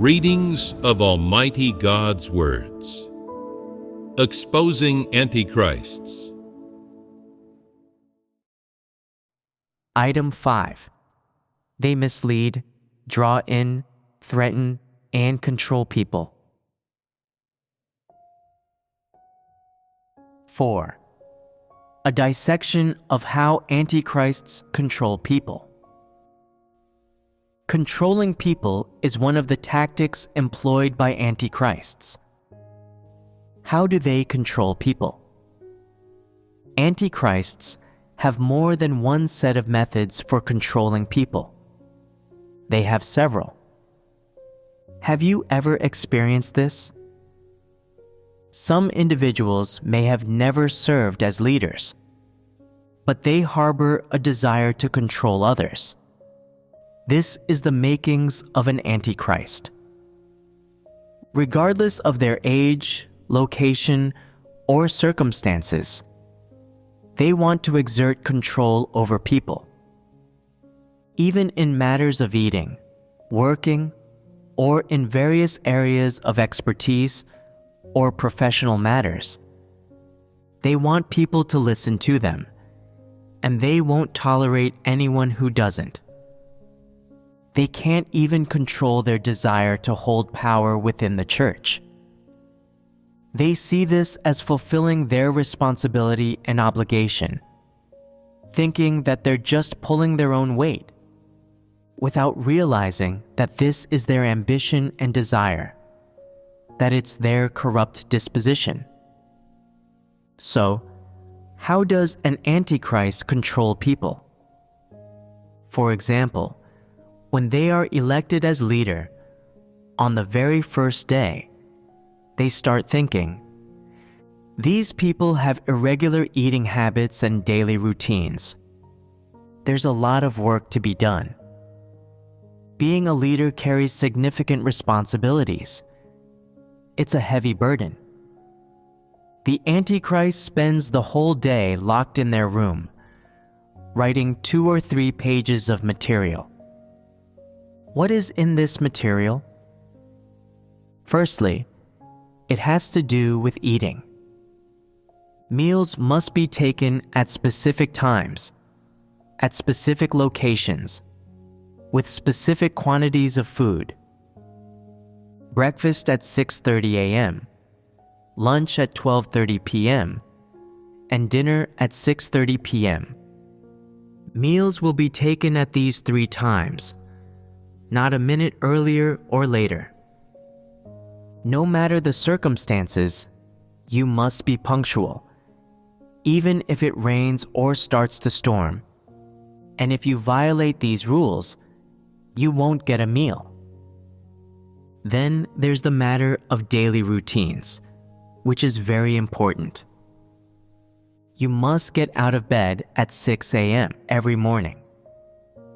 Readings of Almighty God's Words. Exposing Antichrists. Item 5. They mislead, draw in, threaten, and control people. 4. A dissection of how antichrists control people. Controlling people is one of the tactics employed by antichrists. How do they control people? Antichrists have more than one set of methods for controlling people. They have several. Have you ever experienced this? Some individuals may have never served as leaders, but they harbor a desire to control others. This is the makings of an antichrist. Regardless of their age, location, or circumstances, they want to exert control over people. Even in matters of eating, working, or in various areas of expertise or professional matters, they want people to listen to them, and they won't tolerate anyone who doesn't. They can't even control their desire to hold power within the church. They see this as fulfilling their responsibility and obligation, thinking that they're just pulling their own weight, without realizing that this is their ambition and desire, that it's their corrupt disposition. So, how does an antichrist control people? For example, when they are elected as leader, on the very first day, they start thinking, these people have irregular eating habits and daily routines. There's a lot of work to be done. Being a leader carries significant responsibilities. It's a heavy burden. The Antichrist spends the whole day locked in their room, writing 2 or 3 pages of material. What is in this material? Firstly, it has to do with eating. Meals must be taken at specific times, at specific locations, with specific quantities of food. Breakfast at 6:30 a.m., lunch at 12:30 p.m., and dinner at 6:30 p.m. Meals will be taken at these 3 times, not a minute earlier or later. No matter the circumstances, you must be punctual, even if it rains or starts to storm. And if you violate these rules, you won't get a meal. Then there's the matter of daily routines, which is very important. You must get out of bed at 6 a.m. every morning,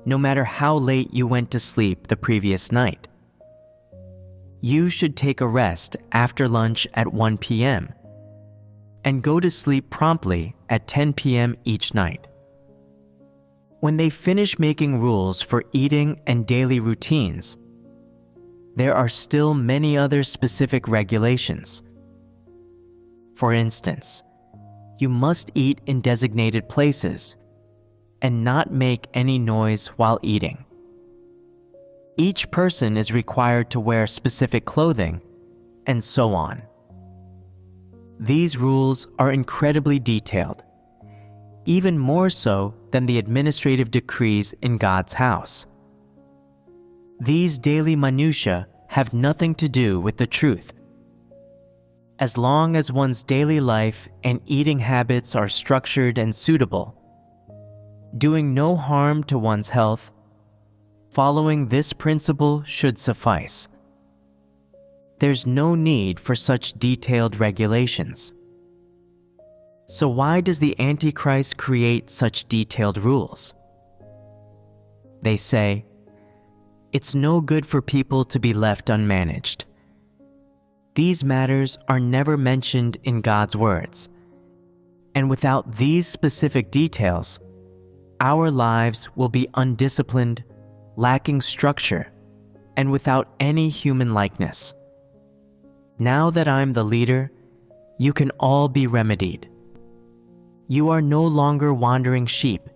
no matter how late you went to sleep the previous night. You should take a rest after lunch at 1 p.m. and go to sleep promptly at 10 p.m. each night. When they finish making rules for eating and daily routines, there are still many other specific regulations. For instance, you must eat in designated places and not make any noise while eating. Each person is required to wear specific clothing, and so on. These rules are incredibly detailed, even more so than the administrative decrees in God's house. These daily minutiae have nothing to do with the truth. As long as one's daily life and eating habits are structured and suitable, doing no harm to one's health, following this principle should suffice. There's no need for such detailed regulations. So why does the Antichrist create such detailed rules? They say, it's no good for people to be left unmanaged. These matters are never mentioned in God's words, and without these specific details, our lives will be undisciplined, lacking structure, and without any human likeness. Now that I'm the leader, you can all be remedied. You are no longer wandering sheep.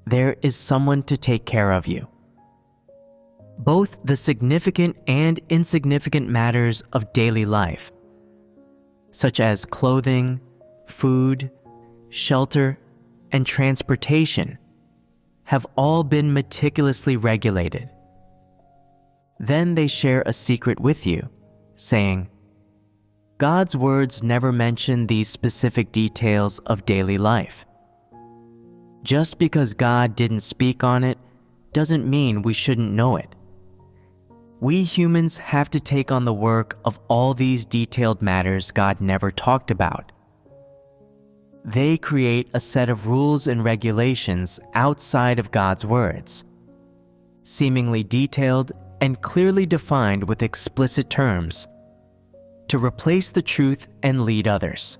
There is someone to take care of you. Both the significant and insignificant matters of daily life, such as clothing, food, shelter, and transportation, have all been meticulously regulated. Then they share a secret with you, saying, God's words never mention these specific details of daily life. Just because God didn't speak on it doesn't mean we shouldn't know it. We humans have to take on the work of all these detailed matters God never talked about. They create a set of rules and regulations outside of God's words, seemingly detailed and clearly defined with explicit terms, to replace the truth and lead others.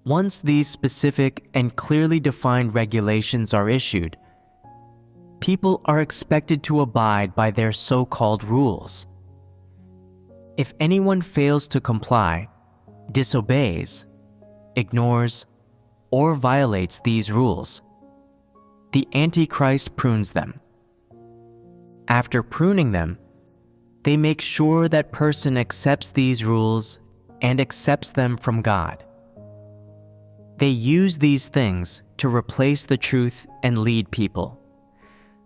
Once these specific and clearly defined regulations are issued, people are expected to abide by their so-called rules. If anyone fails to comply, disobeys, ignores, or violates these rules, the Antichrist prunes them. After pruning them, they make sure that person accepts these rules and accepts them from God. They use these things to replace the truth and lead people.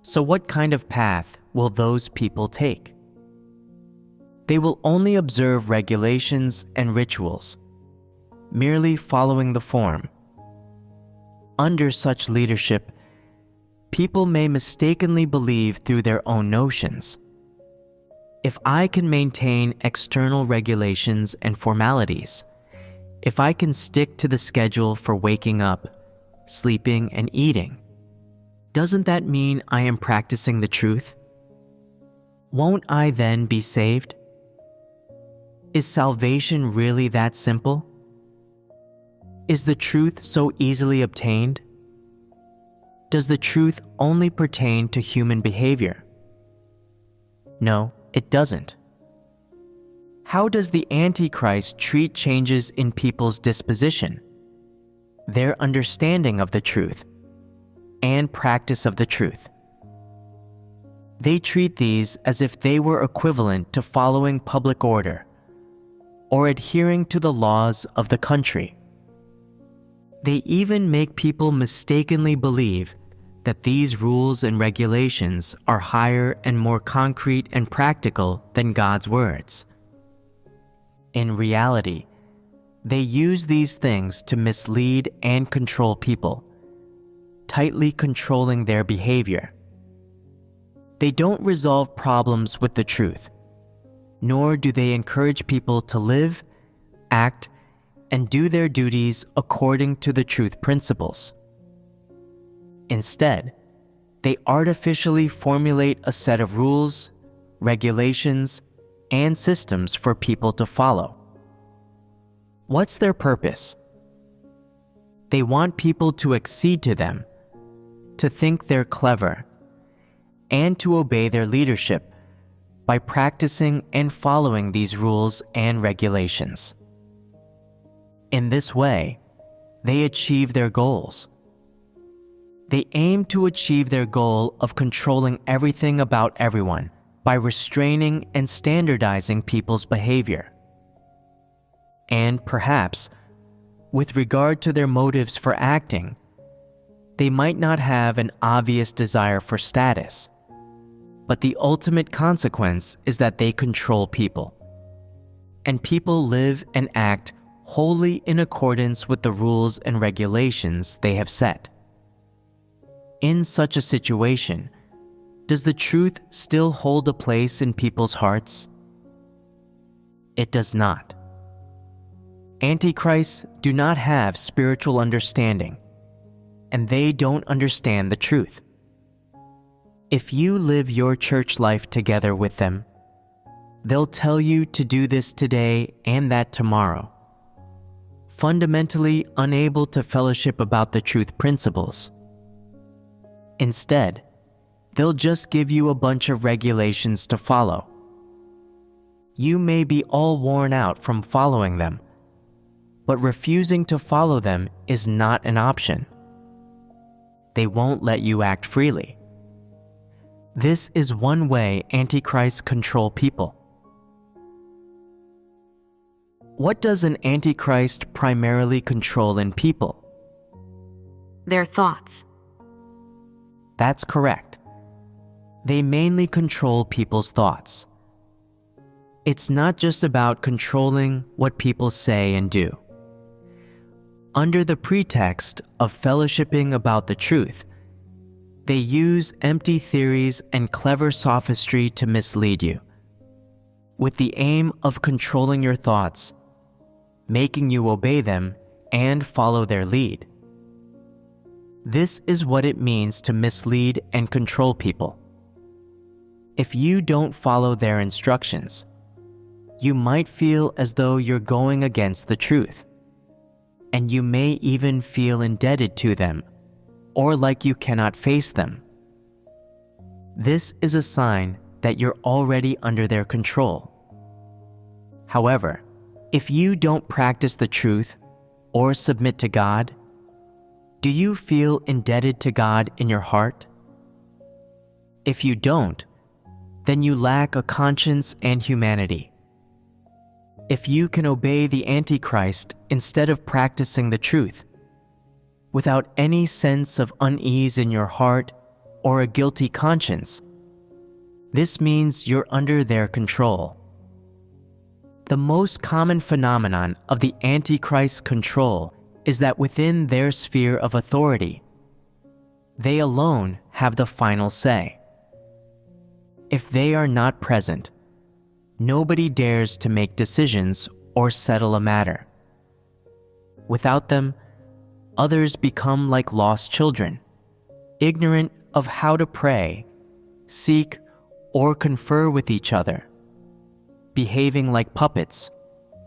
So what kind of path will those people take? They will only observe regulations and rituals, merely following the form. Under such leadership, people may mistakenly believe through their own notions. If I can maintain external regulations and formalities, if I can stick to the schedule for waking up, sleeping, and eating, doesn't that mean I am practicing the truth? Won't I then be saved? Is salvation really that simple? Is the truth so easily obtained? Does the truth only pertain to human behavior? No, it doesn't. How does the Antichrist treat changes in people's disposition, their understanding of the truth, and practice of the truth? They treat these as if they were equivalent to following public order or adhering to the laws of the country. They even make people mistakenly believe that these rules and regulations are higher and more concrete and practical than God's words. In reality, they use these things to mislead and control people, tightly controlling their behavior. They don't resolve problems with the truth, nor do they encourage people to live, act, and do their duties according to the truth principles. Instead, they artificially formulate a set of rules, regulations, and systems for people to follow. What's their purpose? They want people to accede to them, to think they're clever, and to obey their leadership by practicing and following these rules and regulations. In this way, they achieve their goals. They aim to achieve their goal of controlling everything about everyone by restraining and standardizing people's behavior. And perhaps, with regard to their motives for acting, they might not have an obvious desire for status, but the ultimate consequence is that they control people, and people live and act wholly in accordance with the rules and regulations they have set. In such a situation, does the truth still hold a place in people's hearts? It does not. Antichrists do not have spiritual understanding, and they don't understand the truth. If you live your church life together with them, they'll tell you to do this today and that tomorrow, fundamentally unable to fellowship about the truth principles. Instead, they'll just give you a bunch of regulations to follow. You may be all worn out from following them, but refusing to follow them is not an option. They won't let you act freely. This is one way antichrists control people. What does an antichrist primarily control in people? Their thoughts. That's correct. They mainly control people's thoughts. It's not just about controlling what people say and do. Under the pretext of fellowshipping about the truth, they use empty theories and clever sophistry to mislead you, with the aim of controlling your thoughts, making you obey them and follow their lead. This is what it means to mislead and control people. If you don't follow their instructions, you might feel as though you're going against the truth, and you may even feel indebted to them or like you cannot face them. This is a sign that you're already under their control. However, if you don't practice the truth or submit to God, do you feel indebted to God in your heart? If you don't, then you lack a conscience and humanity. If you can obey the Antichrist instead of practicing the truth, without any sense of unease in your heart or a guilty conscience, this means you're under their control. The most common phenomenon of the Antichrist's control is that within their sphere of authority, they alone have the final say. If they are not present, nobody dares to make decisions or settle a matter. Without them, others become like lost children, ignorant of how to pray, seek, or confer with each other, behaving like puppets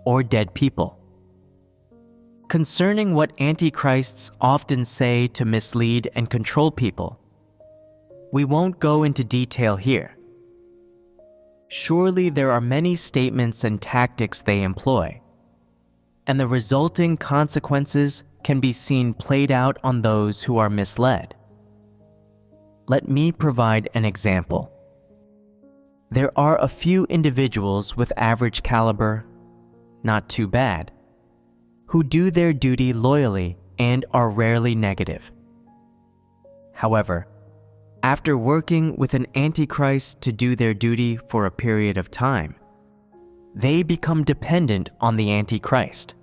or dead people. Concerning what antichrists often say to mislead and control people, we won't go into detail here. Surely there are many statements and tactics they employ, and the resulting consequences can be seen played out on those who are misled. Let me provide an example. There are a few individuals with average caliber, not too bad, who do their duty loyally and are rarely negative. However, after working with an antichrist to do their duty for a period of time, they become dependent on the antichrist.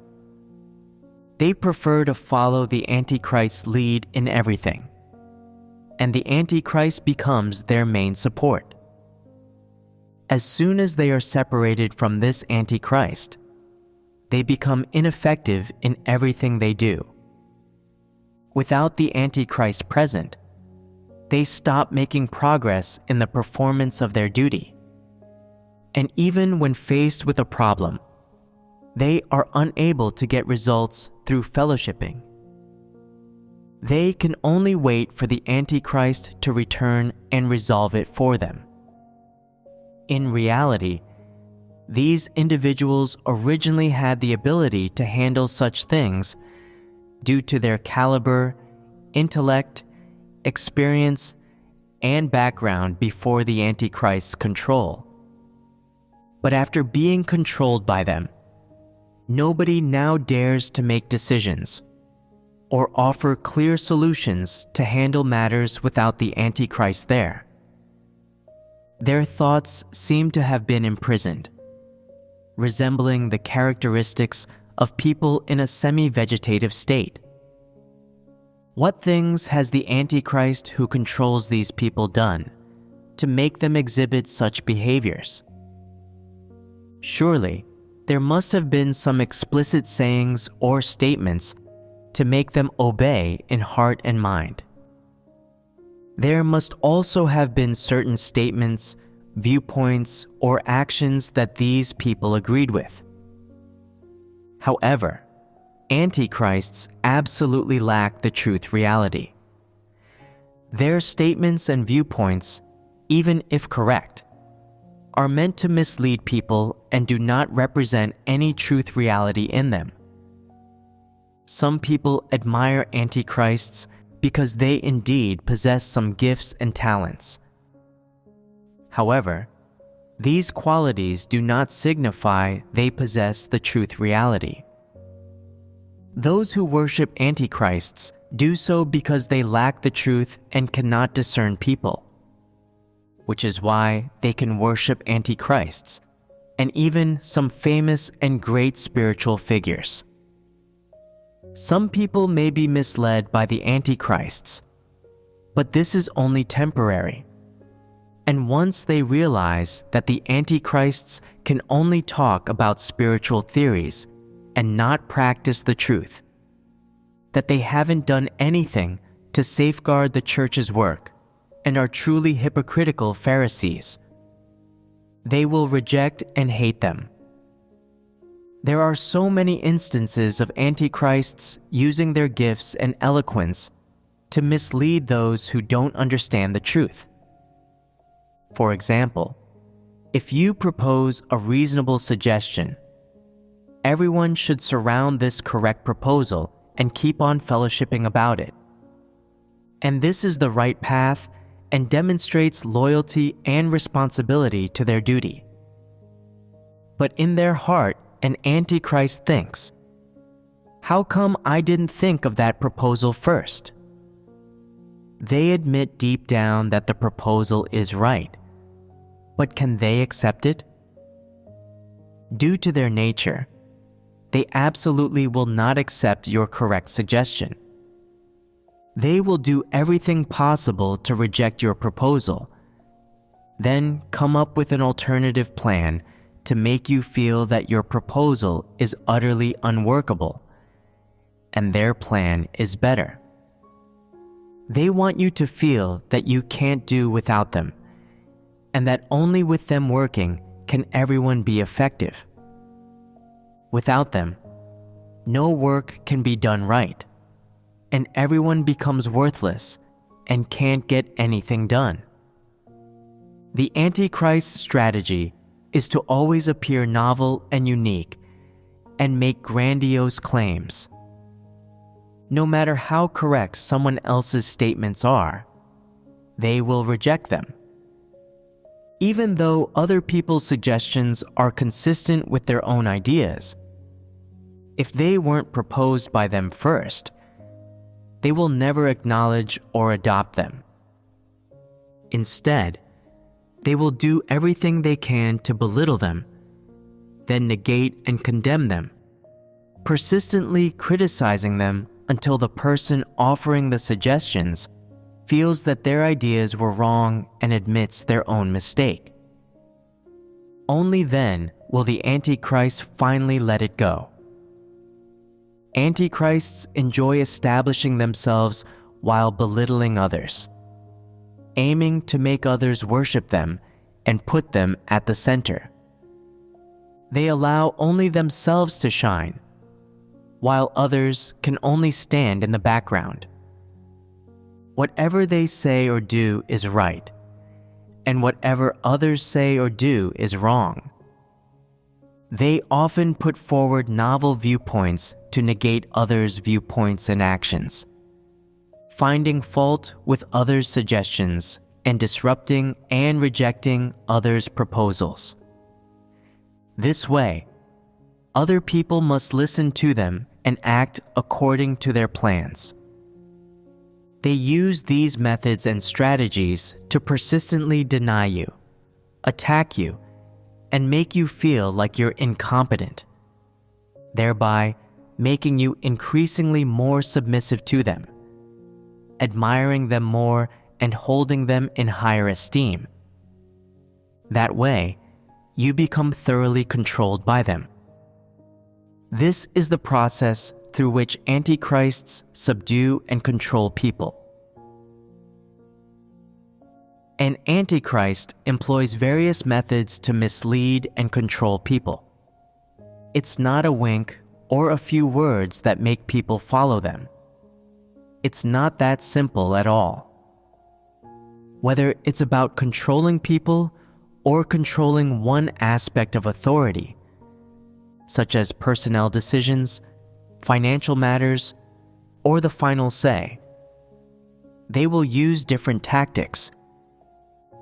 They prefer to follow the antichrist's lead in everything, and the antichrist becomes their main support. As soon as they are separated from this antichrist, they become ineffective in everything they do. Without the antichrist present, they stop making progress in the performance of their duty. And even when faced with a problem, they are unable to get results through fellowshipping. They can only wait for the Antichrist to return and resolve it for them. In reality, these individuals originally had the ability to handle such things due to their caliber, intellect, experience, and background before the Antichrist's control. But after being controlled by them, nobody now dares to make decisions or offer clear solutions to handle matters without the Antichrist there. Their thoughts seem to have been imprisoned, resembling the characteristics of people in a semi-vegetative state. What things has the Antichrist who controls these people done to make them exhibit such behaviors? Surely, there must have been some explicit sayings or statements to make them obey in heart and mind. There must also have been certain statements, viewpoints, or actions that these people agreed with. However, Antichrists absolutely lack the truth reality. Their statements and viewpoints, even if correct, are meant to mislead people and do not represent any truth reality in them. Some people admire antichrists because they indeed possess some gifts and talents. However, these qualities do not signify they possess the truth reality. Those who worship antichrists do so because they lack the truth and cannot discern people, which is why they can worship antichrists and even some famous and great spiritual figures. Some people may be misled by the antichrists, but this is only temporary. And once they realize that the antichrists can only talk about spiritual theories and not practice the truth, that they haven't done anything to safeguard the church's work and are truly hypocritical Pharisees, they will reject and hate them. There are so many instances of antichrists using their gifts and eloquence to mislead those who don't understand the truth. For example, if you propose a reasonable suggestion, everyone should surround this correct proposal and keep on fellowshipping about it. And this is the right path and demonstrates loyalty and responsibility to their duty. But in their heart, an antichrist thinks, "How come I didn't think of that proposal first?" They admit deep down that the proposal is right, but can they accept it? Due to their nature, they absolutely will not accept your correct suggestion. They will do everything possible to reject your proposal, then come up with an alternative plan to make you feel that your proposal is utterly unworkable, and their plan is better. They want you to feel that you can't do without them, and that only with them working can everyone be effective. Without them, no work can be done right, and everyone becomes worthless and can't get anything done. The Antichrist strategy is to always appear novel and unique and make grandiose claims. No matter how correct someone else's statements are, they will reject them. Even though other people's suggestions are consistent with their own ideas, if they weren't proposed by them first, they will never acknowledge or adopt them. Instead, they will do everything they can to belittle them, then negate and condemn them, persistently criticizing them until the person offering the suggestions feels that their ideas were wrong and admits their own mistake. Only then will the Antichrist finally let it go. Antichrists enjoy establishing themselves while belittling others, aiming to make others worship them and put them at the center. They allow only themselves to shine, while others can only stand in the background. Whatever they say or do is right, and whatever others say or do is wrong. They often put forward novel viewpoints to negate others' viewpoints and actions, finding fault with others' suggestions and disrupting and rejecting others' proposals. This way, other people must listen to them and act according to their plans. They use these methods and strategies to persistently deny you, attack you, and make you feel like you're incompetent, thereby making you increasingly more submissive to them, admiring them more and holding them in higher esteem. That way, you become thoroughly controlled by them. This is the process through which antichrists subdue and control people. An antichrist employs various methods to mislead and control people. It's not a wink or a few words that make people follow them. It's not that simple at all. whether it's about controlling people or controlling one aspect of authority, such as personnel decisions, financial matters, or the final say. They will use different tactics,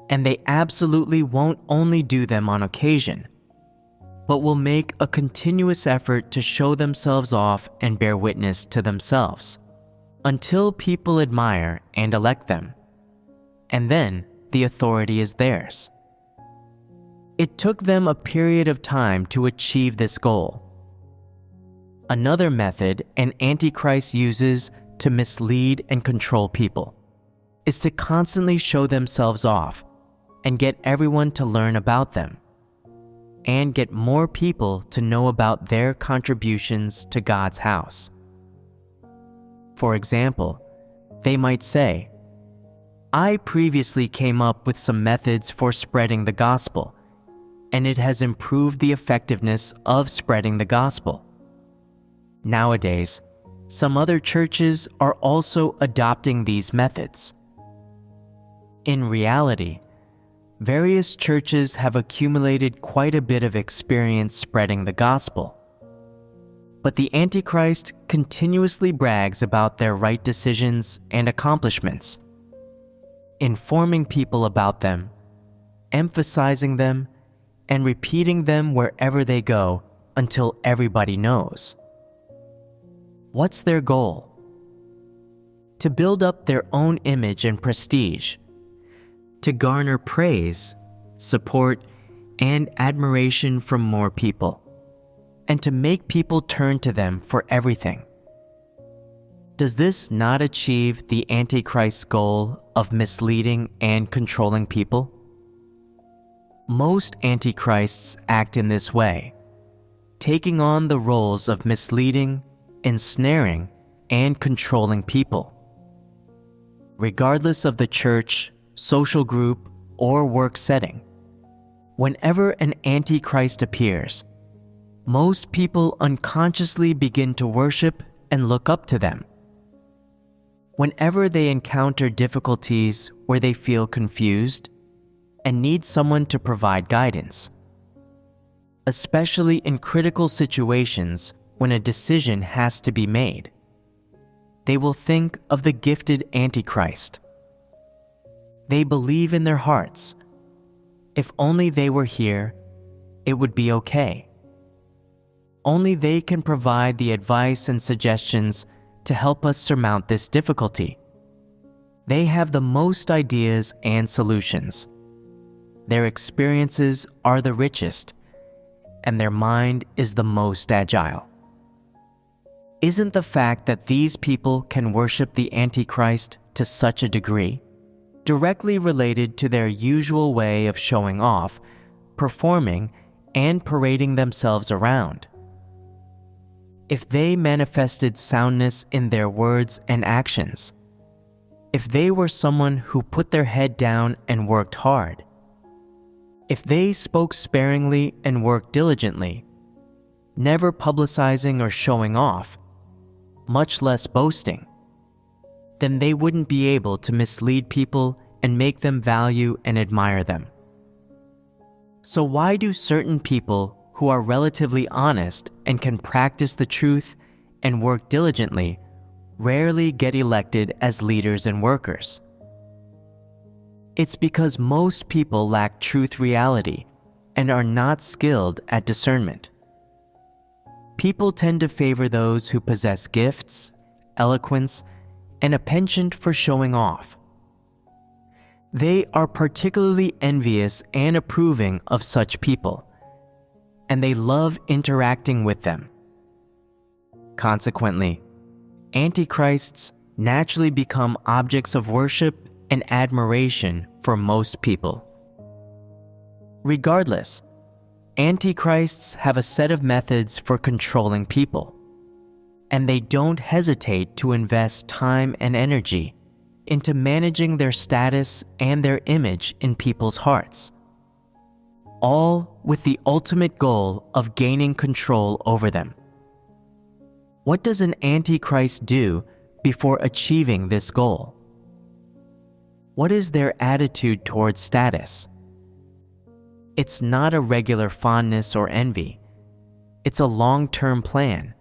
and they absolutely won't only do them on occasion, but will make a continuous effort to show themselves off and bear witness to themselves, until people admire and elect them, and then the authority is theirs. It took them a period of time to achieve this goal. Another method an antichrist uses to mislead and control people is to constantly show themselves off and get everyone to learn about them, and get more people to know about their contributions to God's house. For example, they might say, "I previously came up with some methods for spreading the gospel, and it has improved the effectiveness of spreading the gospel." Nowadays, some other churches are also adopting these methods. In reality, various churches have accumulated quite a bit of experience spreading the gospel, but the Antichrist continuously brags about their right decisions and accomplishments, informing people about them, emphasizing them, and repeating them wherever they go until everybody knows. What's their goal? To build up their own image and prestige, to garner praise, support, and admiration from more people, and to make people turn to them for everything. Does this not achieve the Antichrist's goal of misleading and controlling people? Most antichrists act in this way, taking on the roles of misleading, ensnaring, and controlling people. Regardless of the church, social group, or work setting, whenever an antichrist appears, most people unconsciously begin to worship and look up to them. Whenever they encounter difficulties where they feel confused and need someone to provide guidance, especially in critical situations when a decision has to be made, they will think of the gifted Antichrist. They believe in their hearts, if only they were here, it would be okay. Only they can provide the advice and suggestions to help us surmount this difficulty. They have the most ideas and solutions. Their experiences are the richest, and their mind is the most agile. Isn't the fact that these people can worship the Antichrist to such a degree directly related to their usual way of showing off, performing, and parading themselves around? If they manifested soundness in their words and actions, if they were someone who put their head down and worked hard, if they spoke sparingly and worked diligently, never publicizing or showing off, much less boasting, then they wouldn't be able to mislead people and make them value and admire them. So why do certain people who are relatively honest and can practice the truth and work diligently rarely get elected as leaders and workers? It's because most people lack truth reality and are not skilled at discernment. People tend to favor those who possess gifts, eloquence, and a penchant for showing off. They are particularly envious and approving of such people, and they love interacting with them. Consequently, antichrists naturally become objects of worship and admiration for most people. Regardless, antichrists have a set of methods for controlling people, and they don't hesitate to invest time and energy into managing their status and their image in people's hearts, all with the ultimate goal of gaining control over them. What does an antichrist do before achieving this goal? What is their attitude towards status? It's not a regular fondness or envy. It's a long-term plan,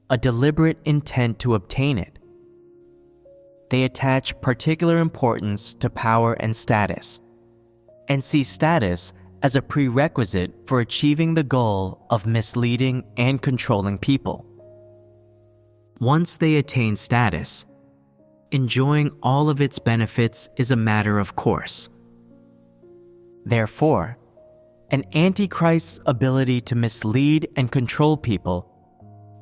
a deliberate intent to obtain it. They attach particular importance to power and status, and see status as a prerequisite for achieving the goal of misleading and controlling people. Once they attain status, enjoying all of its benefits is a matter of course. Therefore, an antichrist's ability to mislead and control people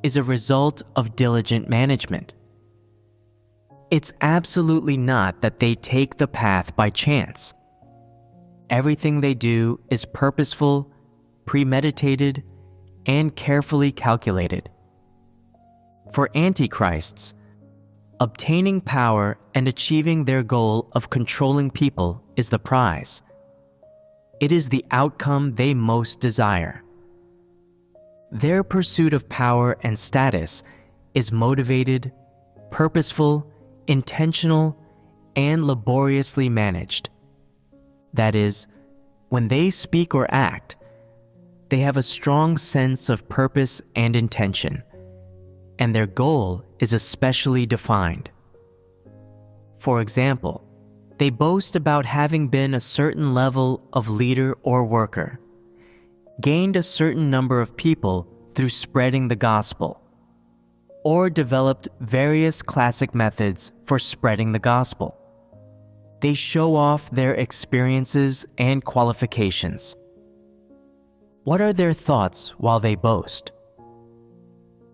is a result of diligent management. It's absolutely not that they take the path by chance. Everything they do is purposeful, premeditated, and carefully calculated. For antichrists, obtaining power and achieving their goal of controlling people is the prize. It is the outcome they most desire. Their pursuit of power and status is motivated, purposeful, intentional, and laboriously managed. That is, when they speak or act, they have a strong sense of purpose and intention, and their goal is especially defined. For example, they boast about having been a certain level of leader or worker, gained a certain number of people through spreading the gospel, or developed various classic methods for spreading the gospel. They show off their experiences and qualifications. What are their thoughts while they boast?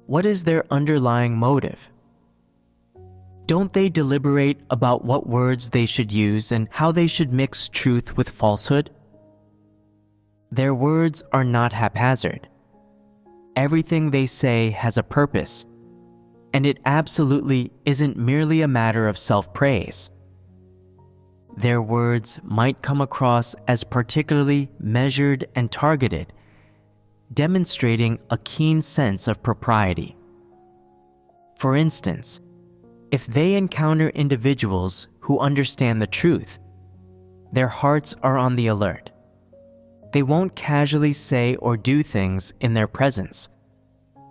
What is their underlying motive? Don't they deliberate about what words they should use and how they should mix truth with falsehood? Their words are not haphazard. Everything they say has a purpose, and it absolutely isn't merely a matter of self-praise. Their words might come across as particularly measured and targeted, demonstrating a keen sense of propriety. For instance, if they encounter individuals who understand the truth, their hearts are on the alert. They won't casually say or do things in their presence,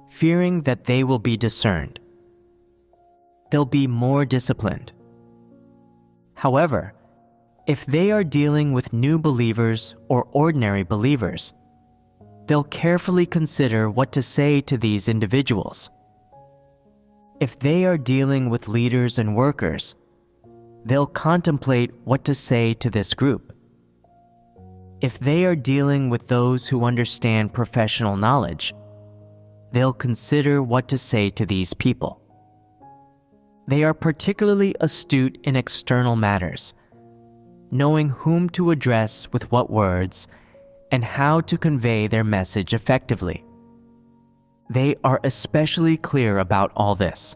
fearing that they will be discerned. They'll be more disciplined. However, if they are dealing with new believers or ordinary believers, they'll carefully consider what to say to these individuals. If they are dealing with leaders and workers, they'll contemplate what to say to this group. If they are dealing with those who understand professional knowledge, they'll consider what to say to these people. They are particularly astute in external matters, knowing whom to address with what words and how to convey their message effectively. They are especially clear about all this.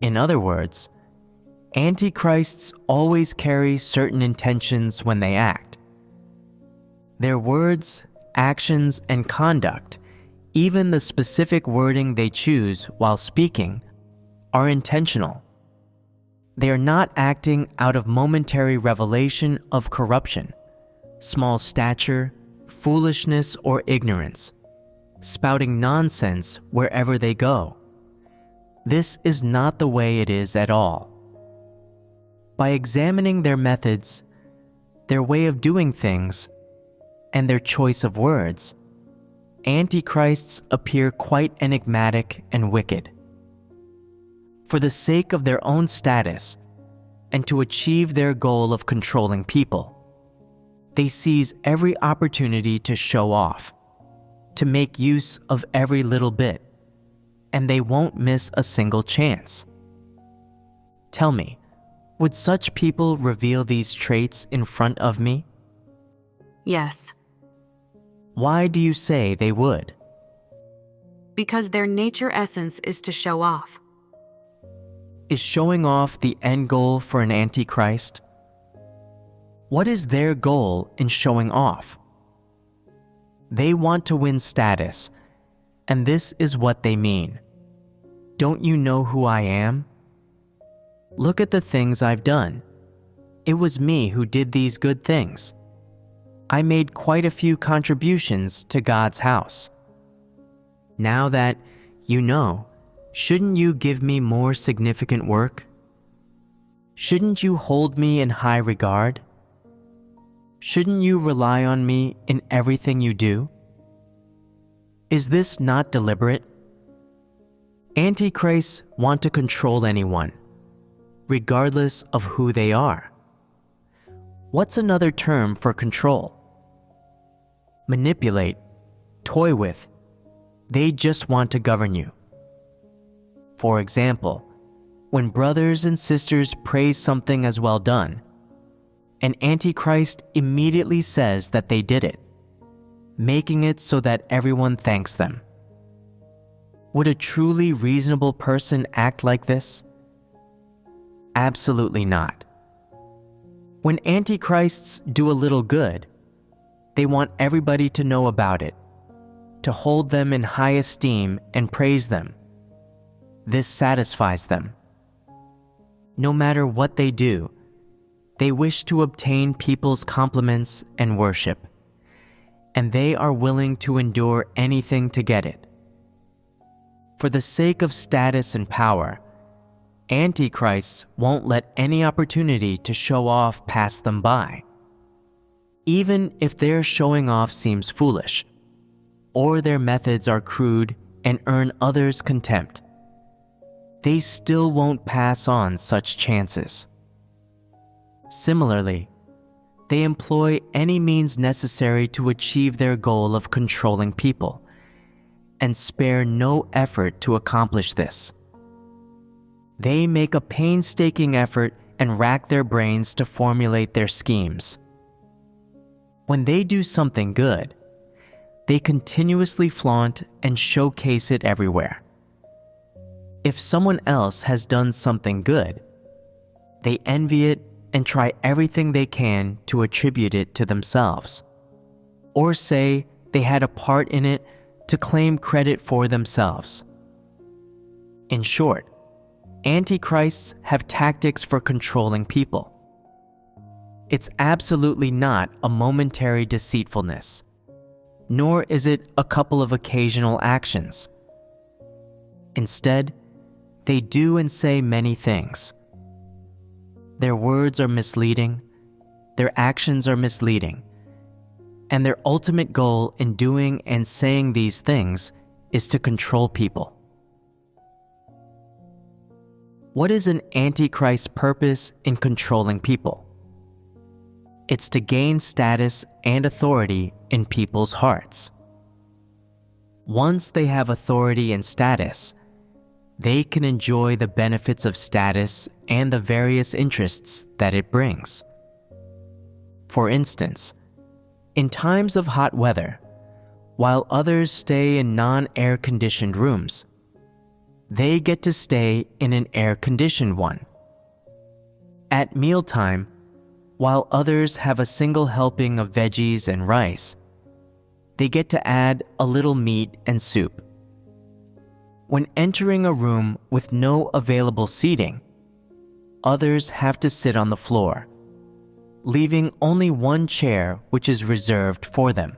In other words, antichrists always carry certain intentions when they act. Their words, actions, and conduct, even the specific wording they choose while speaking, are intentional. They are not acting out of momentary revelation of corruption, small stature, foolishness, or ignorance, spouting nonsense wherever they go. This is not the way it is at all. By examining their methods, their way of doing things, and their choice of words, antichrists appear quite enigmatic and wicked. For the sake of their own status and to achieve their goal of controlling people, they seize every opportunity to show off, to make use of every little bit, and they won't miss a single chance. Tell me, would such people reveal these traits in front of me? Yes. Why do you say they would? Because their nature essence is to show off. Is showing off the end goal for an antichrist? What is their goal in showing off? They want to win status, and this is what they mean. Don't you know who I am? Look at the things I've done. It was me who did these good things. I made quite a few contributions to God's house. Now that you know, shouldn't you give me more significant work? Shouldn't you hold me in high regard? Shouldn't you rely on me in everything you do? Is this not deliberate? Antichrists want to control anyone, regardless of who they are. What's another term for control? Manipulate, toy with. They just want to govern you. For example, when brothers and sisters praise something as well done, an antichrist immediately says that they did it, making it so that everyone thanks them. Would a truly reasonable person act like this? Absolutely not. When antichrists do a little good, they want everybody to know about it, to hold them in high esteem and praise them. This satisfies them. No matter what they do, they wish to obtain people's compliments and worship, and they are willing to endure anything to get it. For the sake of status and power, antichrists won't let any opportunity to show off pass them by. Even if their showing off seems foolish, or their methods are crude and earn others' contempt, they still won't pass on such chances. Similarly, they employ any means necessary to achieve their goal of controlling people, and spare no effort to accomplish this. They make a painstaking effort and rack their brains to formulate their schemes. When they do something good, they continuously flaunt and showcase it everywhere. If someone else has done something good, they envy it and try everything they can to attribute it to themselves, or say they had a part in it to claim credit for themselves. In short, antichrists have tactics for controlling people. It's absolutely not a momentary deceitfulness, nor is it a couple of occasional actions. Instead, they do and say many things. Their words are misleading, their actions are misleading, and their ultimate goal in doing and saying these things is to control people. What is an antichrist's purpose in controlling people? It's to gain status and authority in people's hearts. Once they have authority and status, they can enjoy the benefits of status and the various interests that it brings. For instance, in times of hot weather, while others stay in non-air-conditioned rooms, they get to stay in an air-conditioned one. At mealtime, while others have a single helping of veggies and rice, they get to add a little meat and soup. When entering a room with no available seating, others have to sit on the floor, leaving only one chair which is reserved for them.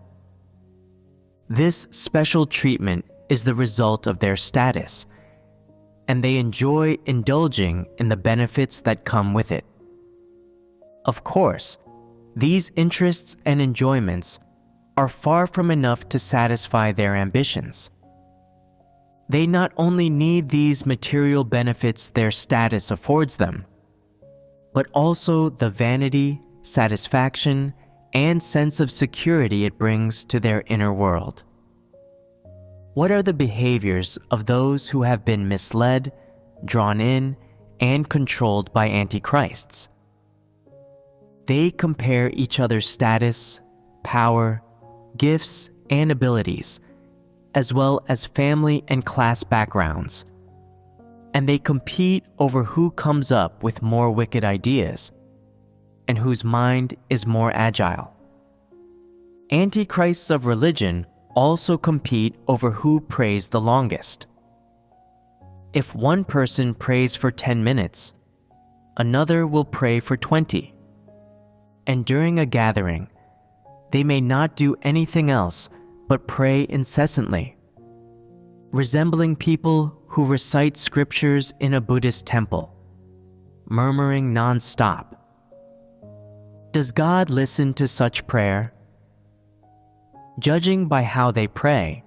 This special treatment is the result of their status, and they enjoy indulging in the benefits that come with it. Of course, these interests and enjoyments are far from enough to satisfy their ambitions. They not only need these material benefits their status affords them, but also the vanity, satisfaction, and sense of security it brings to their inner world. What are the behaviors of those who have been misled, drawn in, and controlled by antichrists? They compare each other's status, power, gifts, and abilities, as well as family and class backgrounds, and they compete over who comes up with more wicked ideas and whose mind is more agile. Antichrists of religion also compete over who prays the longest. If one person prays for 10 minutes, another will pray for 20, and during a gathering, they may not do anything else but pray incessantly, resembling people who recite scriptures in a Buddhist temple, murmuring non-stop. Does God listen to such prayer? Judging by how they pray,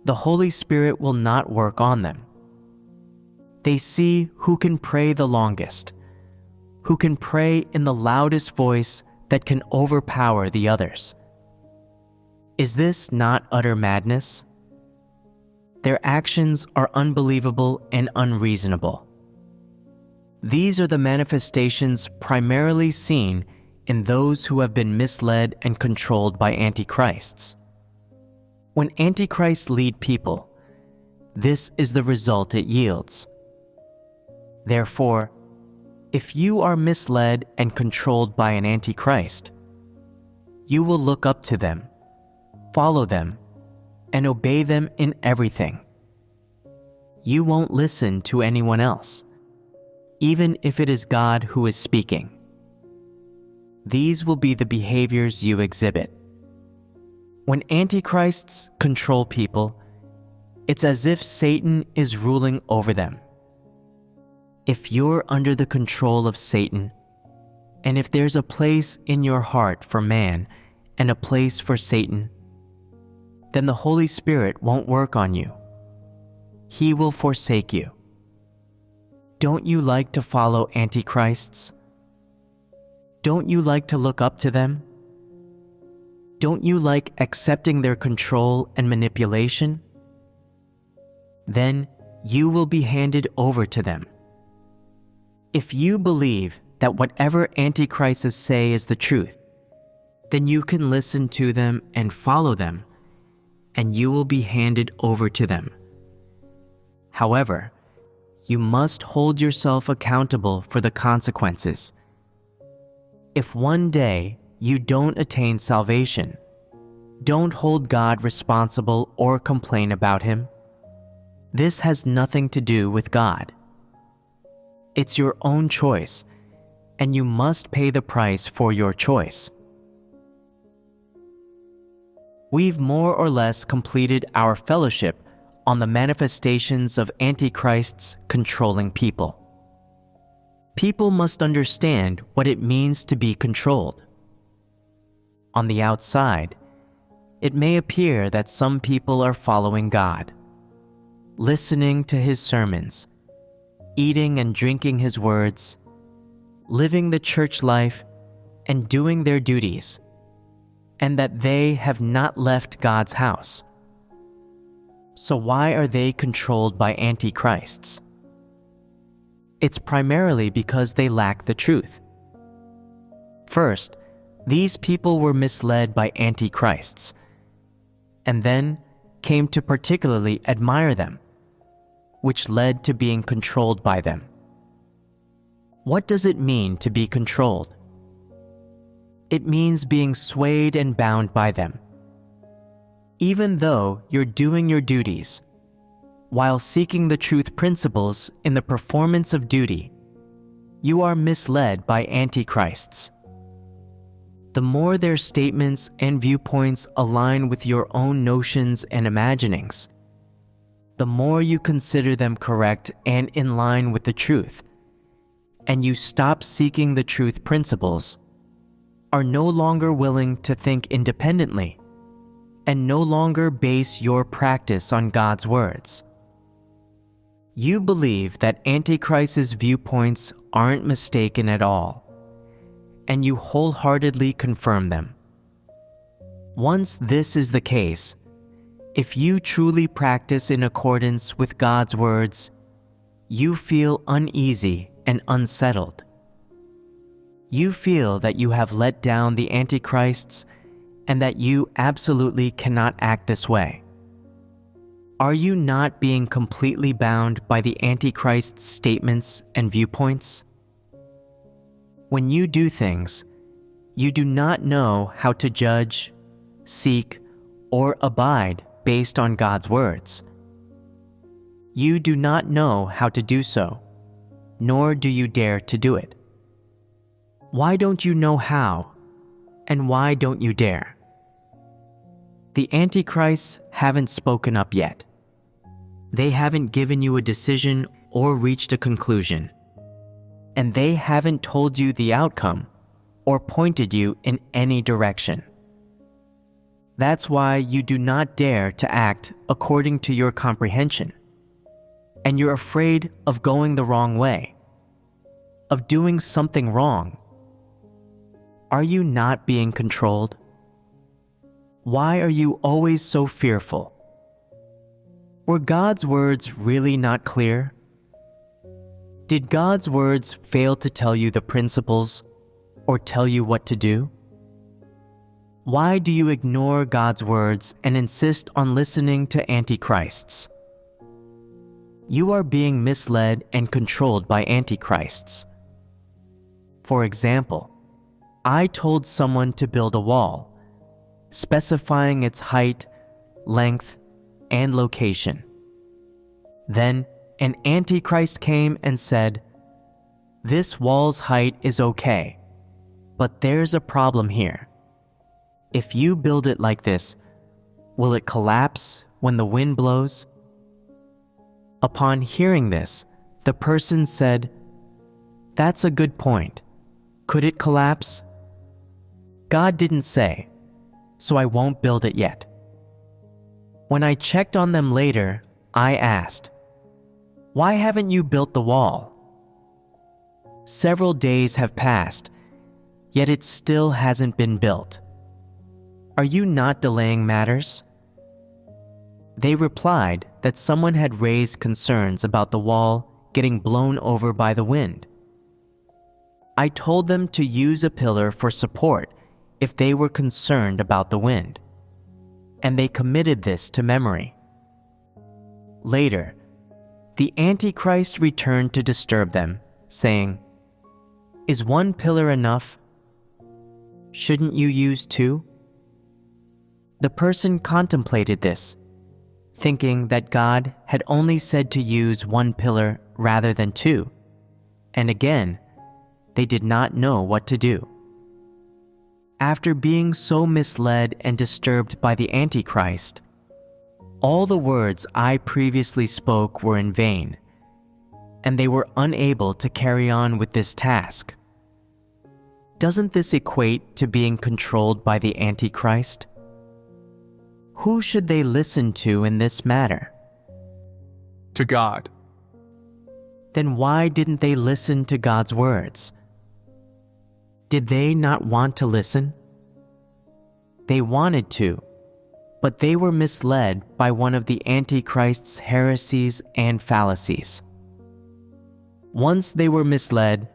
the Holy Spirit will not work on them. They see who can pray the longest, who can pray in the loudest voice that can overpower the others. Is this not utter madness? Their actions are unbelievable and unreasonable. These are the manifestations primarily seen in those who have been misled and controlled by antichrists. When antichrists lead people, this is the result it yields. Therefore, if you are misled and controlled by an antichrist, you will look up to them, follow them, and obey them in everything. You won't listen to anyone else, even if it is God who is speaking. These will be the behaviors you exhibit. When antichrists control people, it's as if Satan is ruling over them. If you're under the control of Satan, and if there's a place in your heart for man and a place for Satan, then the Holy Spirit won't work on you. He will forsake you. Don't you like to follow antichrists? Don't you like to look up to them? Don't you like accepting their control and manipulation? Then you will be handed over to them. If you believe that whatever antichrists say is the truth, then you can listen to them and follow them, and you will be handed over to them. However, you must hold yourself accountable for the consequences. If one day you don't attain salvation, don't hold God responsible or complain about Him. This has nothing to do with God. It's your own choice, and you must pay the price for your choice. We've more or less completed our fellowship on the manifestations of antichrists controlling people. People must understand what it means to be controlled. On the outside, it may appear that some people are following God, listening to His sermons, eating and drinking His words, living the church life, and doing their duties, and that they have not left God's house. So why are they controlled by antichrists? It's primarily because they lack the truth. First, these people were misled by antichrists, and then came to particularly admire them, which led to being controlled by them. What does it mean to be controlled? It means being swayed and bound by them. Even though you're doing your duties, while seeking the truth principles in the performance of duty, you are misled by antichrists. The more their statements and viewpoints align with your own notions and imaginings, the more you consider them correct and in line with the truth, and you stop seeking the truth principles, are no longer willing to think independently, and no longer base your practice on God's words. You believe that Antichrist's viewpoints aren't mistaken at all, and you wholeheartedly confirm them. Once this is the case, if you truly practice in accordance with God's words, you feel uneasy and unsettled. You feel that you have let down the antichrists and that you absolutely cannot act this way. Are you not being completely bound by the antichrist's statements and viewpoints? When you do things, you do not know how to judge, seek, or abide based on God's words. You do not know how to do so, nor do you dare to do it. Why don't you know how? And why don't you dare? The antichrists haven't spoken up yet. They haven't given you a decision or reached a conclusion. And they haven't told you the outcome or pointed you in any direction. That's why you do not dare to act according to your comprehension. And you're afraid of going the wrong way, of doing something wrong. Are you not being controlled? Why are you always so fearful? Were God's words really not clear? Did God's words fail to tell you the principles or tell you what to do? Why do you ignore God's words and insist on listening to antichrists? You are being misled and controlled by antichrists. For example, I told someone to build a wall, specifying its height, length, and location. Then an antichrist came and said, "This wall's height is okay, but there's a problem here. If you build it like this, will it collapse when the wind blows?" Upon hearing this, the person said, "That's a good point. Could it collapse?" God didn't say, so I won't build it yet. When I checked on them later, I asked, "Why haven't you built the wall?" Several days have passed, yet it still hasn't been built. Are you not delaying matters? They replied that someone had raised concerns about the wall getting blown over by the wind. I told them to use a pillar for support if they were concerned about the wind, and they committed this to memory. Later, the Antichrist returned to disturb them, saying, "Is one pillar enough? Shouldn't you use two?" The person contemplated this, thinking that God had only said to use one pillar rather than two, and again, they did not know what to do. After being so misled and disturbed by the Antichrist, all the words I previously spoke were in vain, and they were unable to carry on with this task. Doesn't this equate to being controlled by the Antichrist? Who should they listen to in this matter? To God. Then why didn't they listen to God's words? Did they not want to listen? They wanted to, but they were misled by one of the Antichrist's heresies and fallacies. Once they were misled,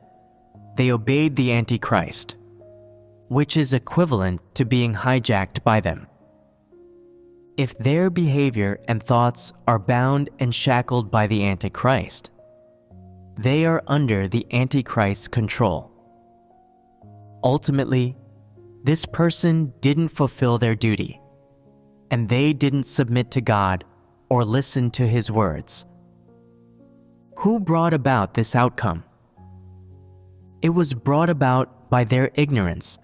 they obeyed the Antichrist, which is equivalent to being hijacked by them. If their behavior and thoughts are bound and shackled by the Antichrist, they are under the Antichrist's control. Ultimately, this person didn't fulfill their duty, and they didn't submit to God or listen to His words. Who brought about this outcome? It was brought about by their ignorance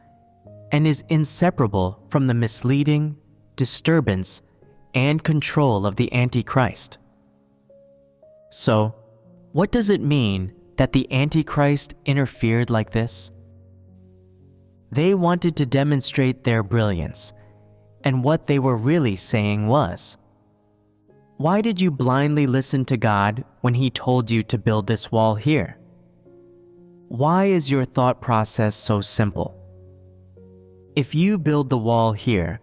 and is inseparable from the misleading, disturbance, and control of the Antichrist. So, what does it mean that the Antichrist interfered like this? They wanted to demonstrate their brilliance, and what they were really saying was, "Why did you blindly listen to God when He told you to build this wall here? Why is your thought process so simple? If you build the wall here,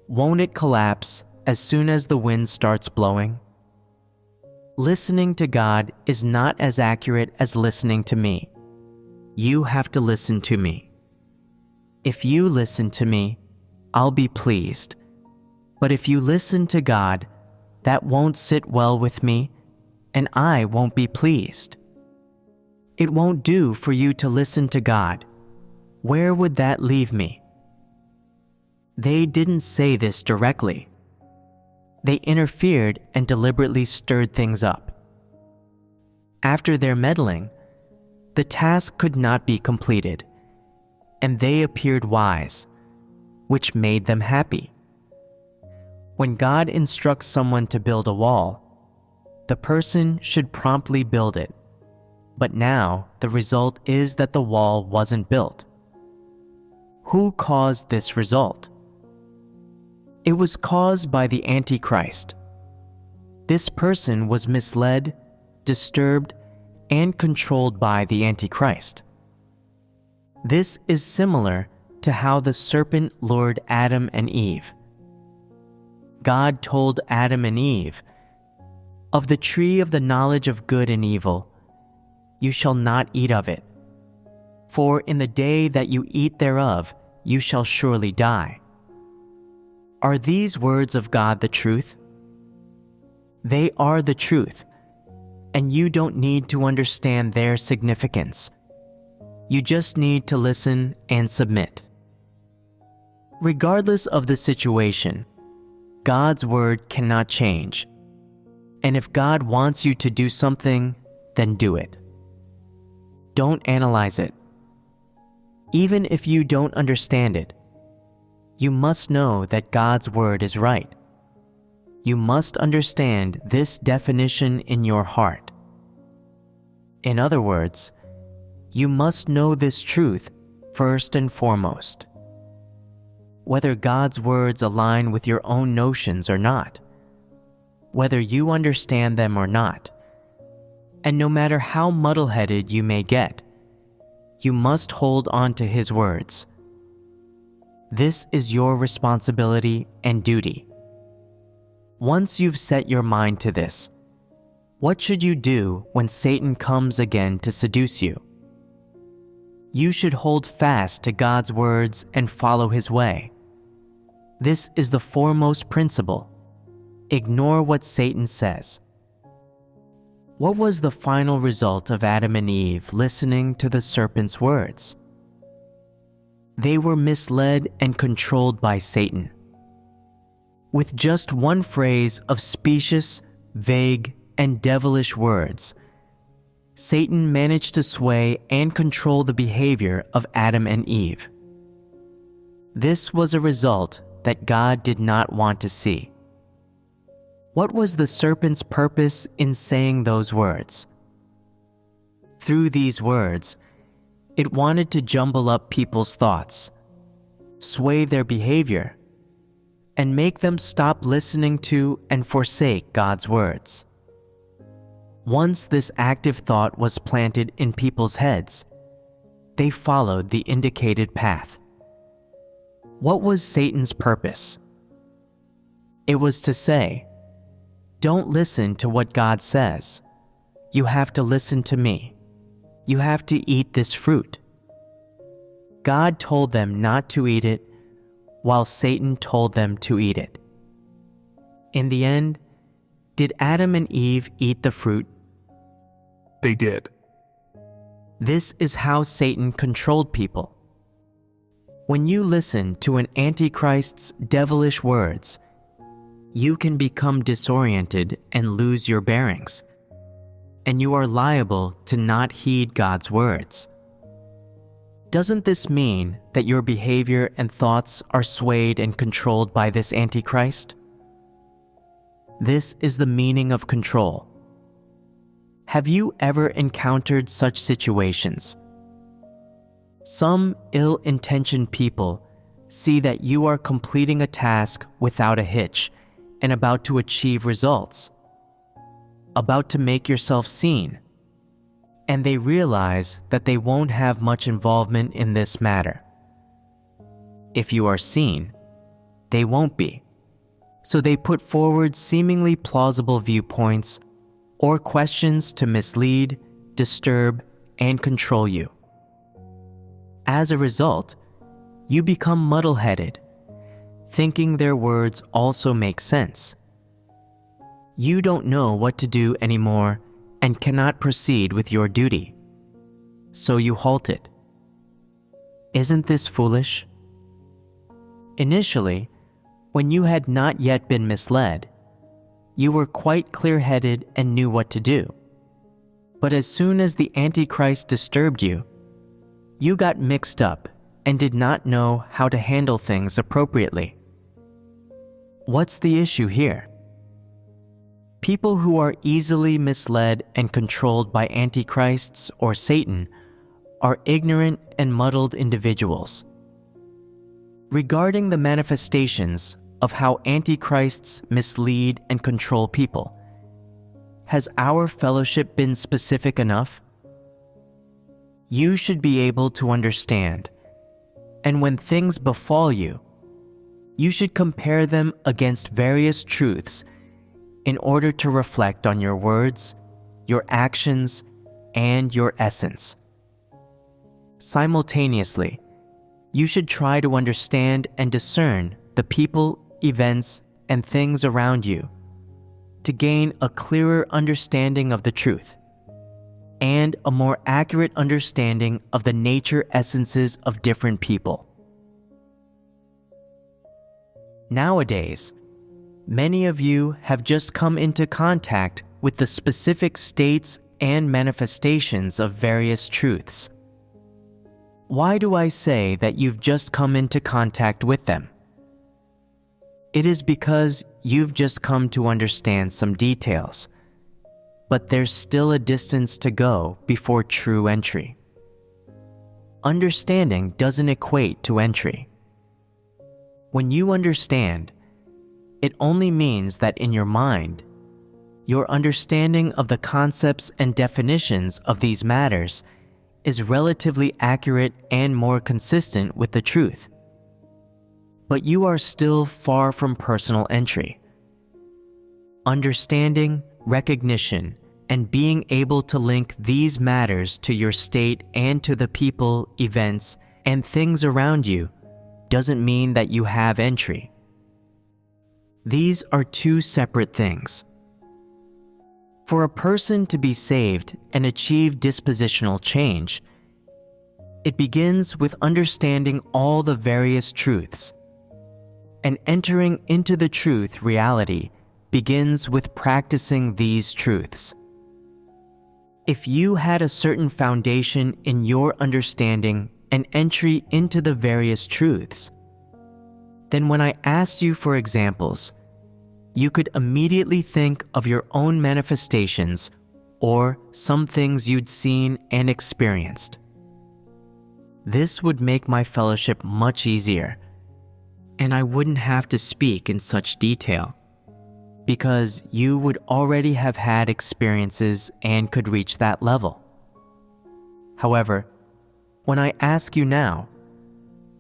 won't it collapse as soon as the wind starts blowing?" Listening to God is not as accurate as listening to me. You have to listen to me. If you listen to me, I'll be pleased. But if you listen to God, that won't sit well with me, and I won't be pleased. It won't do for you to listen to God. Where would that leave me? They didn't say this directly. They interfered and deliberately stirred things up. After their meddling, the task could not be completed, and they appeared wise, which made them happy. When God instructs someone to build a wall, the person should promptly build it. But now the result is that the wall wasn't built. Who caused this result? It was caused by the Antichrist. This person was misled, disturbed, and controlled by the Antichrist. This is similar to how the serpent lured Adam and Eve. God told Adam and Eve, "Of the tree of the knowledge of good and evil, you shall not eat of it, for in the day that you eat thereof, you shall surely die." Are these words of God the truth? They are the truth, and you don't need to understand their significance. You just need to listen and submit. Regardless of the situation, God's word cannot change. And if God wants you to do something, then do it. Don't analyze it. Even if you don't understand it, you must know that God's word is right. You must understand this definition in your heart. In other words, you must know this truth first and foremost. Whether God's words align with your own notions or not, whether you understand them or not, and no matter how muddle-headed you may get, you must hold on to His words. This is your responsibility and duty. Once you've set your mind to this, what should you do when Satan comes again to seduce you? You should hold fast to God's words and follow His way. This is the foremost principle. Ignore what Satan says. What was the final result of Adam and Eve listening to the serpent's words? They were misled and controlled by Satan. With just one phrase of specious, vague, and devilish words, Satan managed to sway and control the behavior of Adam and Eve. This was a result that God did not want to see. What was the serpent's purpose in saying those words? Through these words, it wanted to jumble up people's thoughts, sway their behavior, and make them stop listening to and forsake God's words. Once this active thought was planted in people's heads, they followed the indicated path. What was Satan's purpose? It was to say, "Don't listen to what God says. You have to listen to me. You have to eat this fruit." God told them not to eat it, while Satan told them to eat it. In the end, did Adam and Eve eat the fruit? They did. This is how Satan controlled people. When you listen to an antichrist's devilish words, you can become disoriented and lose your bearings, and you are liable to not heed God's words. Doesn't this mean that your behavior and thoughts are swayed and controlled by this Antichrist? This is the meaning of control. Have you ever encountered such situations? Some ill-intentioned people see that you are completing a task without a hitch and about to achieve results, about to make yourself seen, and they realize that they won't have much involvement in this matter. If you are seen, they won't be. So they put forward seemingly plausible viewpoints or questions to mislead, disturb, and control you. As a result, you become muddle-headed, thinking their words also make sense. You don't know what to do anymore and cannot proceed with your duty, so you halt it. Isn't this foolish? Initially, when you had not yet been misled, you were quite clear-headed and knew what to do. But as soon as the Antichrist disturbed you, you got mixed up and did not know how to handle things appropriately. What's the issue here? People who are easily misled and controlled by antichrists or Satan are ignorant and muddled individuals. Regarding the manifestations of how antichrists mislead and control people, has our fellowship been specific enough? You should be able to understand, and when things befall you, you should compare them against various truths in order to reflect on your words, your actions, and your essence. Simultaneously, you should try to understand and discern the people, events, and things around you to gain a clearer understanding of the truth and a more accurate understanding of the nature essences of different people. Nowadays, many of you have just come into contact with the specific states and manifestations of various truths. Why do I say that you've just come into contact with them? It is because you've just come to understand some details, but there's still a distance to go before true entry. Understanding doesn't equate to entry. When you understand, it only means that in your mind, your understanding of the concepts and definitions of these matters is relatively accurate and more consistent with the truth. But you are still far from personal entry. Understanding, recognition, and being able to link these matters to your state and to the people, events, and things around you doesn't mean that you have entry. These are two separate things. For a person to be saved and achieve dispositional change, it begins with understanding all the various truths, and entering into the truth reality begins with practicing these truths. If you had a certain foundation in your understanding and entry into the various truths, then when I asked you for examples, you could immediately think of your own manifestations or some things you'd seen and experienced. This would make my fellowship much easier, and I wouldn't have to speak in such detail, because you would already have had experiences and could reach that level. However, when I ask you now,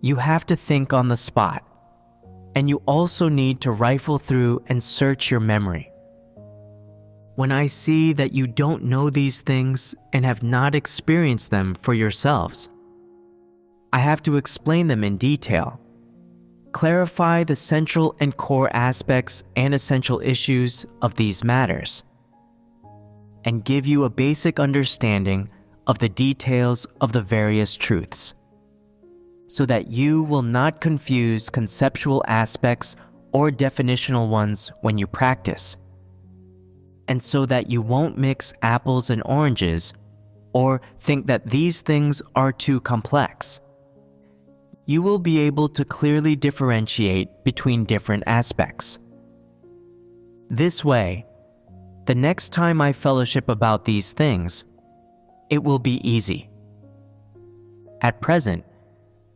you have to think on the spot, and you also need to rifle through and search your memory. When I see that you don't know these things and have not experienced them for yourselves, I have to explain them in detail, clarify the central and core aspects and essential issues of these matters, and give you a basic understanding of the details of the various truths, so that you will not confuse conceptual aspects or definitional ones when you practice, and so that you won't mix apples and oranges or think that these things are too complex. You will be able to clearly differentiate between different aspects. This way, the next time I fellowship about these things, it will be easy. At present,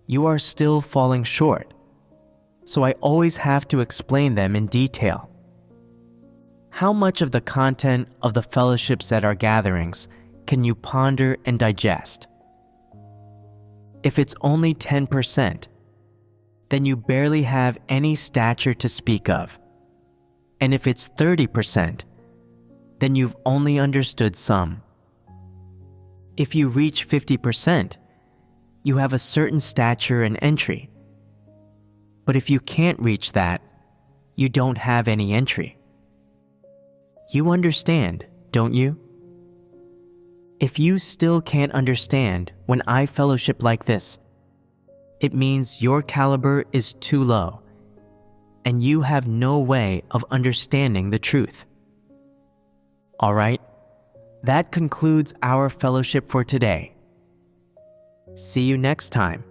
you are still falling short, so I always have to explain them in detail. How much of the content of the fellowships at our gatherings can you ponder and digest? If it's only 10%, then you barely have any stature to speak of. And if it's 30%, then you've only understood some. If you reach 50%, you have a certain stature and entry. But if you can't reach that, you don't have any entry. You understand, don't you? If you still can't understand when I fellowship like this, it means your caliber is too low, and you have no way of understanding the truth. All right, that concludes our fellowship for today. See you next time.